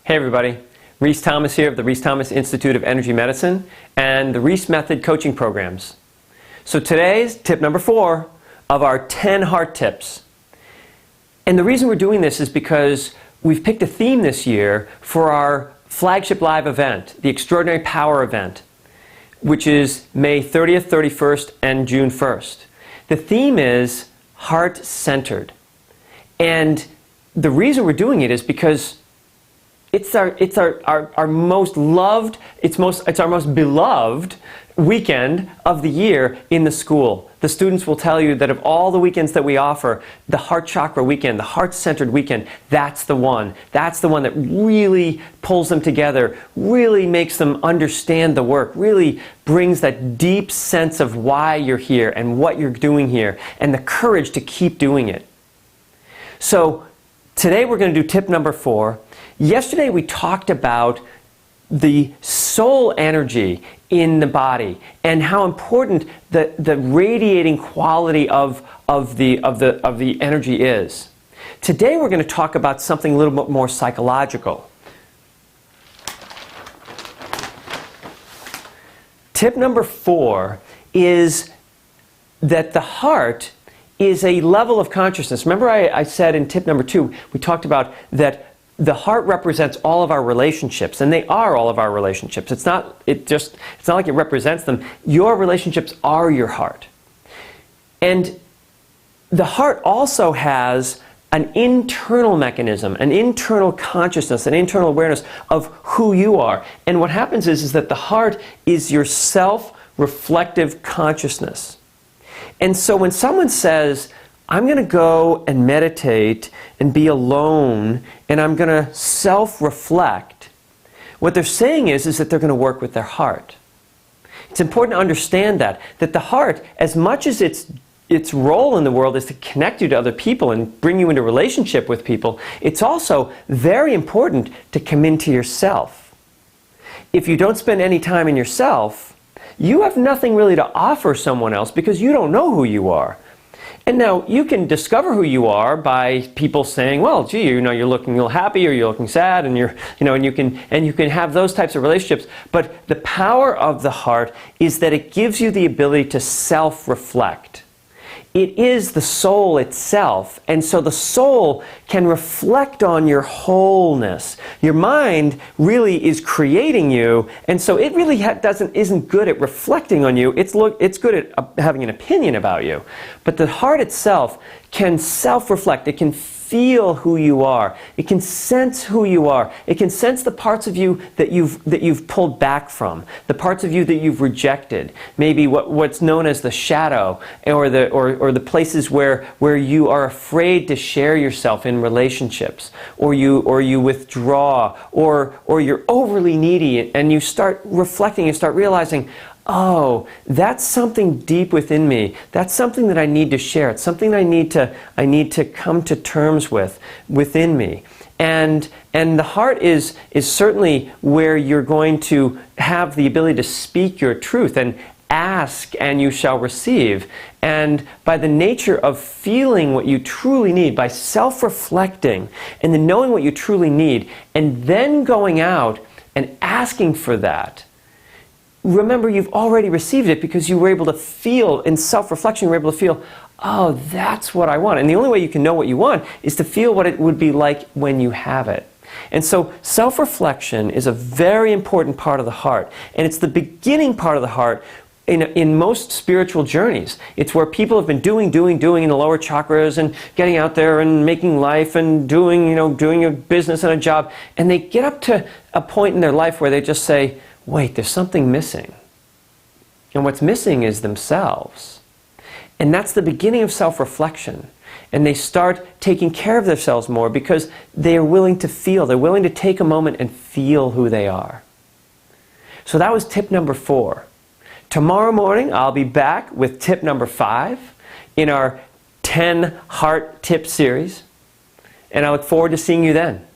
Hey everybody, RHYS Thomas here of the RHYS Thomas Institute of Energy Medicine and the RHYS Method coaching programs. So today's tip number 4 of our 10 heart tips. And the reason we're doing this is because we've picked a theme this year for our flagship live event, the Extraordinary Power event, which is May 30th, 31st, and June 1st. The theme is heart-centered. And the reason we're doing it is because it's our most loved, it's our most beloved weekend of the year in the school. The students will tell you that of all the weekends that we offer, the heart chakra weekend, the heart-centered weekend, that's the one. That's the one that really pulls them together, really makes them understand the work, really brings that deep sense of why you're here and what you're doing here, and the courage to keep doing it. So today we're going to do tip number 4. Yesterday we talked about the soul energy in the body and how important the radiating quality of the energy is. Today we're going to talk about something a little bit more psychological. Tip number 4 is that the heart is a level of consciousness. Remember I said in tip number 2, we talked about that the heart represents all of our relationships, and they are all of our relationships. It's not like it represents them. Your relationships are your heart. And the heart also has an internal mechanism, an internal consciousness, an internal awareness of who you are. And what happens is that the heart is your self-reflective consciousness. And so when someone says, I'm going to go and meditate and be alone and I'm going to self-reflect, what they're saying is that they're going to work with their heart. It's important to understand that the heart, as much as its role in the world is to connect you to other people and bring you into relationship with people, it's also very important to come into yourself. If you don't spend any time in yourself, you have nothing really to offer someone else because you don't know who you are. And now you can discover who you are by people saying, well, gee, you're looking a little happy, or you're looking sad, and you can have those types of relationships. But the power of the heart is that it gives you the ability to self-reflect. It is the soul itself, and so the soul can reflect on your wholeness. Your mind really is creating you, and so it really isn't good at reflecting on you. It's good at having an opinion about you. But the heart itself can self-reflect. It can feel who you are. It can sense who you are. It can sense the parts of you that you've pulled back from, the parts of you that you've rejected. Maybe what's known as the shadow, or the places where you are afraid to share yourself in relationships, or you withdraw, or you're overly needy, and you start reflecting and start realizing, oh, that's something deep within me. That's something that I need to share. It's something I need to come to terms with within me. And the heart is certainly where you're going to have the ability to speak your truth and ask and you shall receive. And by the nature of feeling what you truly need, by self-reflecting and then knowing what you truly need, and then going out and asking for that, remember, you've already received it because you were able to feel, in self-reflection, you were able to feel, oh, that's what I want. And the only way you can know what you want is to feel what it would be like when you have it. And so self-reflection is a very important part of the heart. And it's the beginning part of the heart in most spiritual journeys. It's where people have been doing in the lower chakras and getting out there and making life and doing a business and a job. And they get up to a point in their life where they just say, wait, there's something missing. And what's missing is themselves. And that's the beginning of self-reflection. And they start taking care of themselves more because they are willing to feel. They're willing to take a moment and feel who they are. So that was tip number 4. Tomorrow morning, I'll be back with tip number 5 in our 10 Heart Tip series. And I look forward to seeing you then.